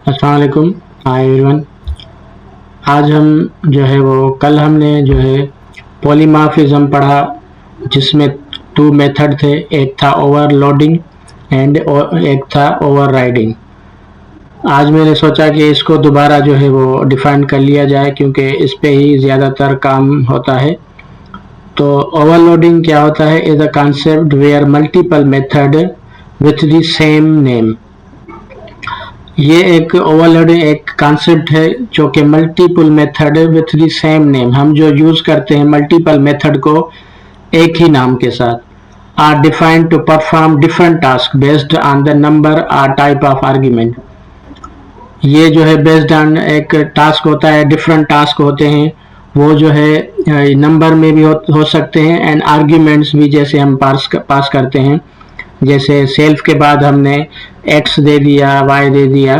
अस्सलाम वालेकुम। Hi everyone. आज हम जो है वो कल हमने जो है पॉलीमॉर्फिज्म पढ़ा, जिसमें टू मेथड थे, एक था ओवरलोडिंग एंड एक था ओवरराइडिंग। आज मैंने सोचा कि इसको दोबारा जो है वो डिफाइन कर लिया जाए, क्योंकि इस पे ही ज़्यादातर काम होता है। तो ओवरलोडिंग क्या होता है? Is a concept where multiple method with the same name. ये एक ओवरलोडिंग एक कॉन्सेप्ट है जो कि multiple method with the same name, हम जो यूज करते हैं मल्टीपल मेथड को एक ही नाम के साथ, are defined to perform different task based on the number or type of argument. ये जो है बेस्ड ऑन एक टास्क होता है, डिफरेंट टास्क होते हैं, वो जो है नंबर में भी हो सकते हैं एंड आर्ग्यूमेंट्स भी, जैसे हम पास करते हैं। जैसे सेल्फ के बाद हमने एक्स दे दिया, वाई दे दिया,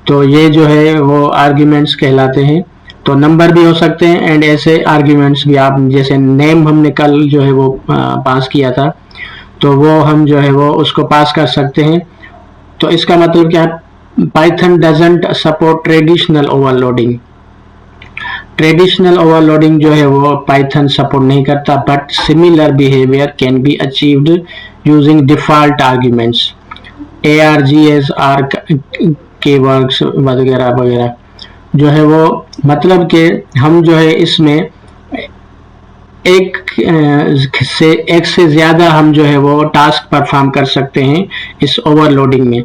तो ये जो है वो आर्ग्यूमेंट्स कहलाते हैं। तो नंबर भी हो सकते हैं एंड ऐसे आर्ग्यूमेंट्स भी, आप जैसे नेम हमने कल जो है वो पास किया था, तो वो हम जो है वो उसको पास कर सकते हैं। तो इसका मतलब क्या है? Python doesn't support traditional overloading. Traditional overloading जो है वो पाइथन सपोर्ट नहीं करता, but similar behaviour can be achieved using default arguments, ARGS or kwargs वगैरह वगैरह। जो है वो मतलब कि हम जो है इसमें एक से ज़्यादा हम जो है वो टास्क परफॉर्म कर सकते हैं। इस ओवरलोडिंग में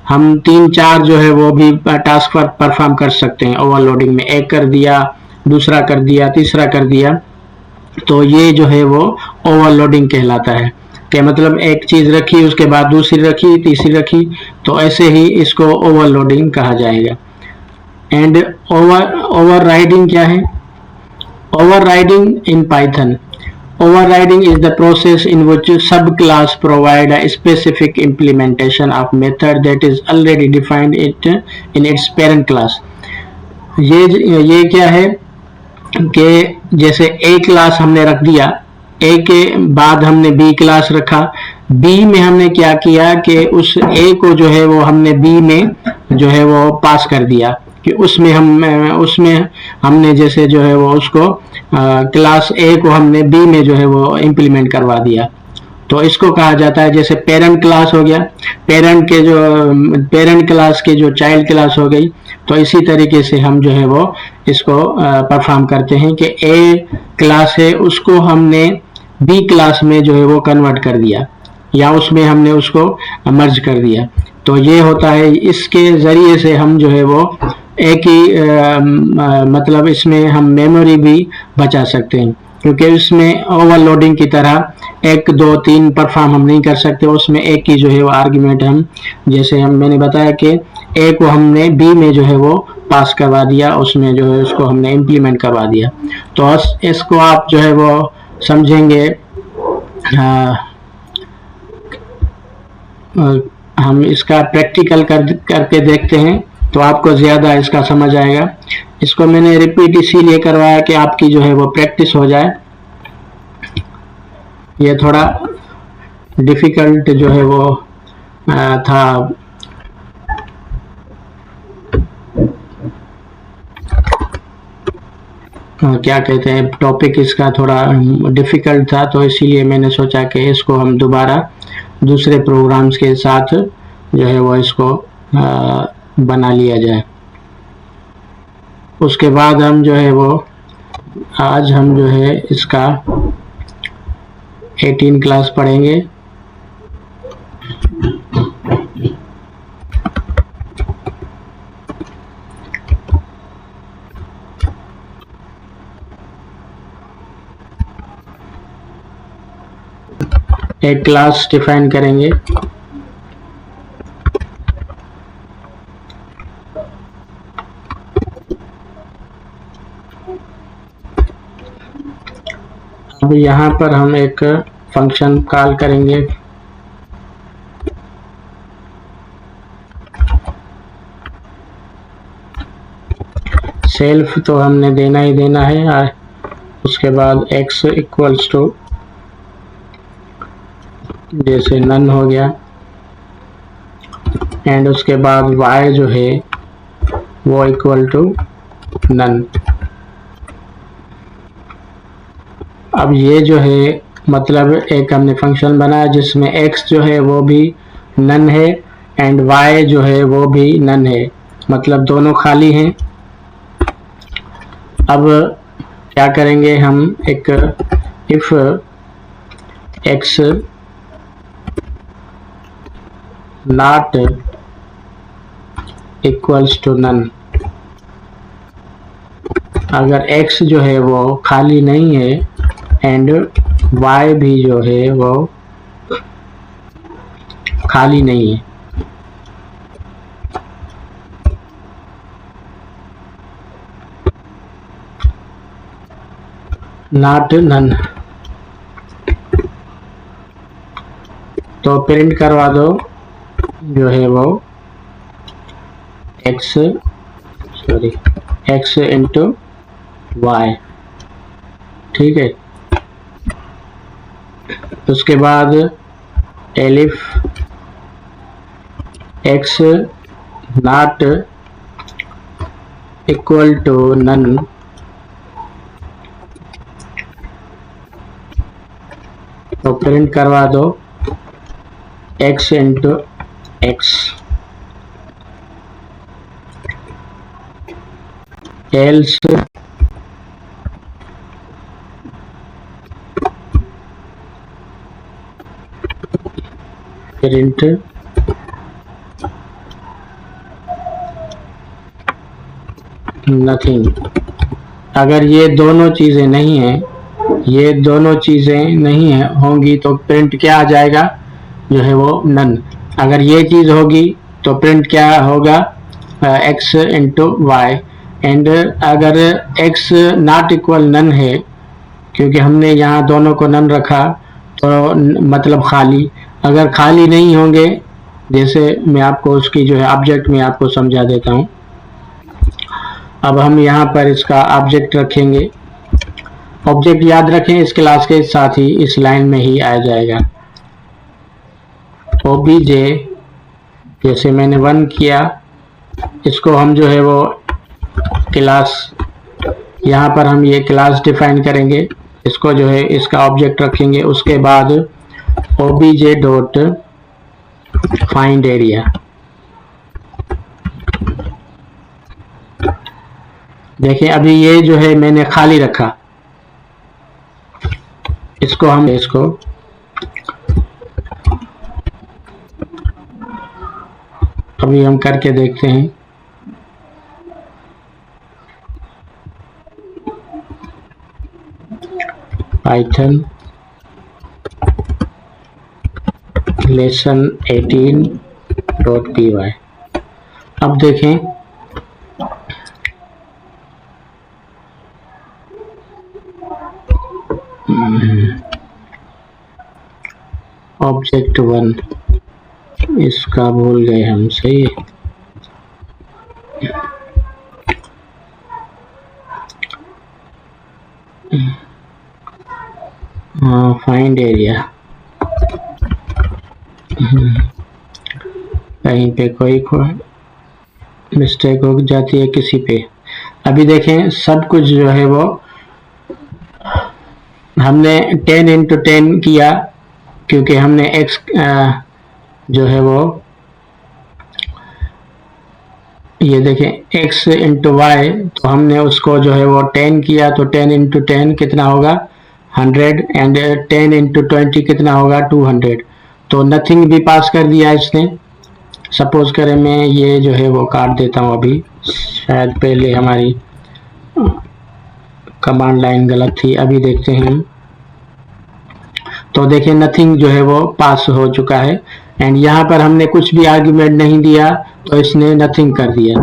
हम 3-4 जो है वो भी टास्क परफॉर्म कर सकते हैं। ओवरलोडिंग में एक कर दिया, दूसरा कर दिया, तीसरा कर दिया, तो ये जो है वो ओवरलोडिंग कहलाता है। कि मतलब एक चीज़ रखी, उसके बाद दूसरी रखी, तीसरी रखी, तो ऐसे ही इसको ओवरलोडिंग कहा जाएगा। एंड ओवरराइडिंग क्या है? Overriding in Python. Overriding is the process in which subclass provide a specific implementation of method that is already defined in its parent class. ये क्या है कि जैसे A क्लास हमने रख दिया, A के बाद हमने B क्लास रखा, B में हमने क्या किया कि उस A को जो है वो हमने B में जो है वो पास कर दिया, कि उसमें हमने जैसे जो है वो उसको क्लास A को हमने B में जो है वो इम्प्लीमेंट करवा दिया। तो इसको कहा जाता है, जैसे पेरेंट क्लास हो गया, पेरेंट क्लास के जो चाइल्ड क्लास हो गई, तो इसी तरीके से हम जो है वो इसको परफॉर्म करते हैं कि A क्लास है, उसको हमने B क्लास में जो है वो कन्वर्ट कर दिया, या उसमें हमने उसको मर्ज कर दिया। तो ये होता है, इसके ज़रिए से हम जो है वो एक ही मतलब इसमें हम मेमोरी भी बचा सकते हैं, क्योंकि इसमें ओवरलोडिंग की तरह 1, 2, 3 परफॉर्म हम नहीं कर सकते। उसमें एक ही जो है वो आर्ग्यूमेंट हम, जैसे मैंने बताया कि A को हमने B में जो है वो पास करवा दिया, उसमें जो है उसको हमने इम्प्लीमेंट करवा दिया। तो इसको आप जो है वो समझेंगे, हम इसका प्रैक्टिकल करके देखते हैं तो आपको ज़्यादा इसका समझ आएगा। इसको मैंने रिपीट इसीलिए करवाया कि आपकी जो है वो प्रैक्टिस हो जाए। ये थोड़ा डिफ़िकल्ट जो है वो था। क्या कहते हैं, टॉपिक इसका थोड़ा डिफ़िकल्ट था, तो इसीलिए मैंने सोचा कि इसको हम दोबारा दूसरे प्रोग्राम्स के साथ जो है वो इसको बना लिया जाए। उसके बाद हम जो है वो आज हम जो है इसका 18 क्लास पढ़ेंगे। एक क्लास डिफाइन करेंगे। अब यहाँ पर हम एक फंक्शन कॉल करेंगे। सेल्फ तो हमने देना ही देना है, उसके बाद x इक्वल्स टू जैसे नन हो गया, एंड उसके बाद y जो है वो इक्वल टू नन। अब ये जो है मतलब एक हमने फंक्शन बनाया जिसमें x जो है वो भी नन है एंड y जो है वो भी नन है, मतलब दोनों खाली हैं। अब क्या करेंगे हम, एक if x not equals to none, अगर x जो है वो खाली नहीं है एंड y भी जो है वो खाली नहीं है, नॉट नन, तो प्रिंट करवा दो जो है वो x इंटू y, ठीक है। उसके बाद elif x not equal to none, तो प्रिंट करवा दो x into x, else print nothing. अगर ये दोनों चीजें नहीं है, ये दोनों चीजें नहीं है होंगी तो प्रिंट क्या आ जाएगा, जो है वो नन। अगर ये चीज होगी तो प्रिंट क्या होगा, x इंटू वाई। एंड अगर x नॉट इक्वल नन है, क्योंकि हमने यहाँ दोनों को नन रखा तो मतलब खाली। अगर खाली नहीं होंगे, जैसे मैं आपको उसकी जो है ऑब्जेक्ट में आपको समझा देता हूँ। अब हम यहाँ पर इसका ऑब्जेक्ट रखेंगे, ऑब्जेक्ट याद रखें इस क्लास के साथ ही इस लाइन में ही आ जाएगा। obj जैसे मैंने 1 किया, इसको हम जो है वो क्लास, यहाँ पर हम ये क्लास डिफाइन करेंगे, इसको जो है इसका ऑब्जेक्ट रखेंगे। उसके बाद obj डॉट फाइंड एरिया, देखिए अभी ये जो है मैंने खाली रखा, इसको हम अभी हम करके देखते हैं। पाइथन लेसन 18.py, अब देखें ऑब्जेक्ट 1, इसका भूल गए हम, सही है। हाँ, फाइंड एरिया, कहीं पे कोई मिस्टेक हो जाती है किसी पे। अभी देखें सब कुछ जो है वो हमने 10 इंटू 10 किया, क्योंकि हमने x जो है वो, ये देखें x इंटू वाई, तो हमने उसको जो है वो 10 किया, तो 10 इंटू 10 कितना होगा 100, एंड 10 इंटू 20 कितना होगा 200। तो नथिंग भी पास कर दिया इसने। सपोज करें मैं ये जो है वो काट देता हूँ, अभी शायद पहले हमारी कमांड लाइन गलत थी, अभी देखते हैं हम। तो देखिए नथिंग जो है वो पास हो चुका है, एंड यहाँ पर हमने कुछ भी आर्ग्यूमेंट नहीं दिया तो इसने नथिंग कर दिया।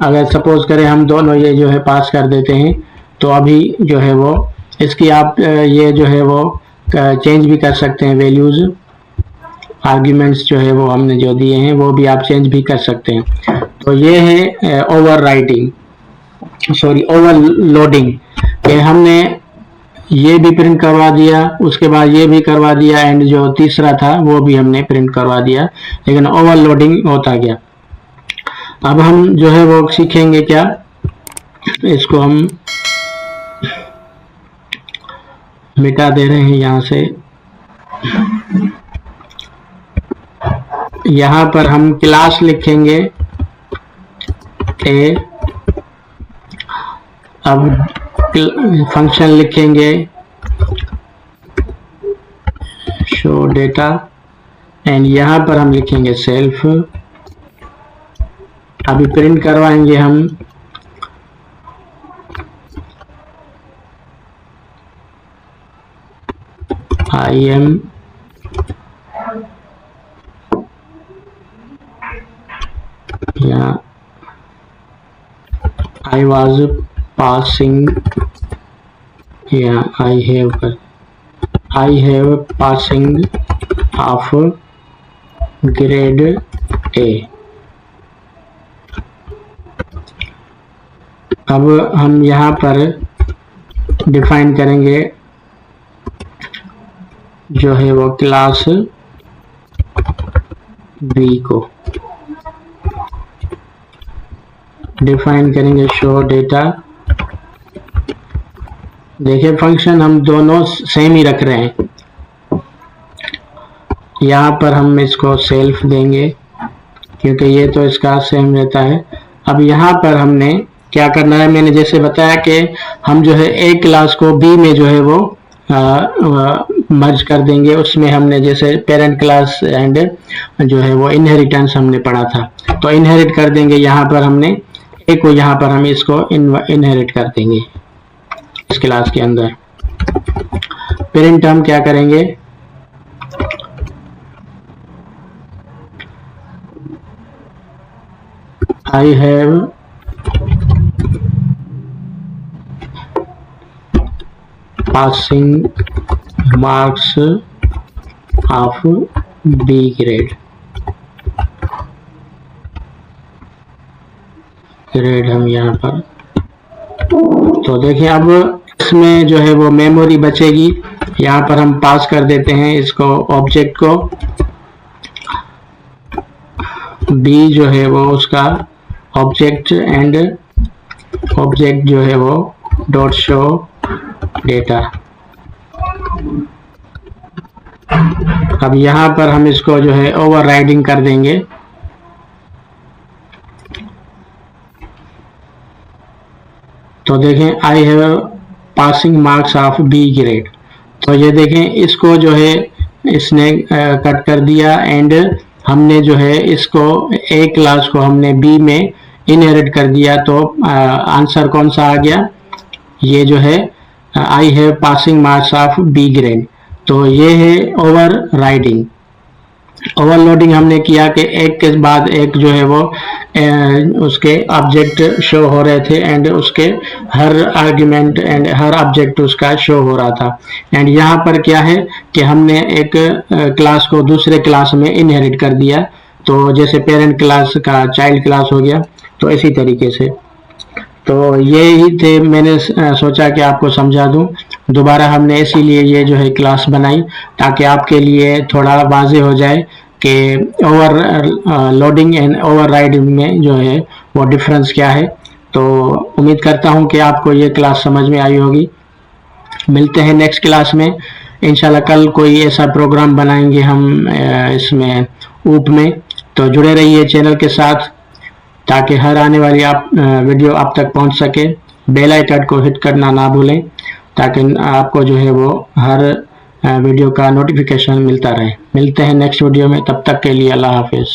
अगर सपोज करें हम दोनों ये जो है पास कर देते हैं, तो अभी जो है वो इसकी आप ये जो है वो चेंज भी कर सकते हैं, वैल्यूज आर्ग्यूमेंट्स जो है वो हमने जो दिए हैं वो भी आप चेंज भी कर सकते हैं। तो ये है ओवरराइटिंग, सॉरी ओवरलोडिंग, कि हमने ये भी प्रिंट करवा दिया, उसके बाद ये भी करवा दिया, एंड जो तीसरा था वो भी हमने प्रिंट करवा दिया, लेकिन ओवरलोडिंग होता गया। अब हम जो है वो सीखेंगे क्या, इसको हम मिटा दे रहे हैं यहाँ से। यहाँ पर हम क्लास लिखेंगे ए, अब फंक्शन लिखेंगे शो डेटा एंड यहाँ पर हम लिखेंगे सेल्फ। अभी प्रिंट करवाएंगे हम आई एम या I was passing या I have passing of grade A। अब हम यहाँ पर डिफाइन करेंगे जो है वो क्लास B को, डिफाइन करेंगे शो डेटा। देखिए फंक्शन हम दोनों सेम ही रख रहे हैं। यहाँ पर हम इसको सेल्फ देंगे क्योंकि ये तो इसका सेम रहता है। अब यहाँ पर हमने क्या करना है, मैंने जैसे बताया कि हम जो है एक क्लास को बी में जो है वो मर्ज कर देंगे। उसमें हमने जैसे पेरेंट क्लास एंड जो है वो इनहेरिटेंस हमने पढ़ा था, तो इनहेरिट कर देंगे। यहाँ पर हमने ए को, यहाँ पर हम इसको इनहेरिट कर देंगे इस क्लास के अंदर। पेरेंट हम क्या करेंगे, I have passing marks of B grade हम यहाँ पर, तो देखिए अब इसमें जो है वो मेमोरी बचेगी। यहाँ पर हम पास कर देते हैं इसको, ऑब्जेक्ट को। बी जो है वो उसका ऑब्जेक्ट एंड ऑब्जेक्ट जो है वो डॉट शो डेटा। अब यहाँ पर हम इसको जो है ओवरराइडिंग कर देंगे। तो देखें I have passing marks of B grade, तो ये देखें इसको जो है इसने कट कर दिया एंड हमने जो है इसको ए क्लास को हमने बी में इनहेरिट कर दिया। तो आंसर कौन सा आ गया, ये जो है I have passing marks of B grade. तो ये है ओवर राइडिंग। ओवरलोडिंग हमने किया कि एक के बाद एक जो है वो उसके ऑब्जेक्ट शो हो रहे थे एंड उसके हर आर्ग्यूमेंट एंड हर ऑब्जेक्ट उसका शो हो रहा था। एंड यहाँ पर क्या है कि हमने एक क्लास को दूसरे क्लास में इनहेरिट कर दिया, तो जैसे पेरेंट क्लास का चाइल्ड क्लास हो गया, तो इसी तरीके से। तो ये ही थे, मैंने सोचा कि आपको समझा दूं। दोबारा हमने इसीलिए ये जो है क्लास बनाई ताकि आपके लिए थोड़ा वाज़ेह हो जाए कि over loading and over riding में जो है वो डिफरेंस क्या है। तो उम्मीद करता हूं कि आपको ये क्लास समझ में आई होगी। मिलते हैं नेक्स्ट क्लास में इंशाल्लाह। कल कोई ऐसा प्रोग्राम बनाएंगे हम इसमें ऊप में, तो जुड़े रहिए चैनल के साथ ताकि हर आने वाली वीडियो आप तक पहुंच सके। बेल आइकन को हिट करना ना भूलें ताकि आपको जो है वो हर वीडियो का नोटिफिकेशन मिलता रहे। मिलते हैं नेक्स्ट वीडियो में, तब तक के लिए अल्लाह हाफिज़।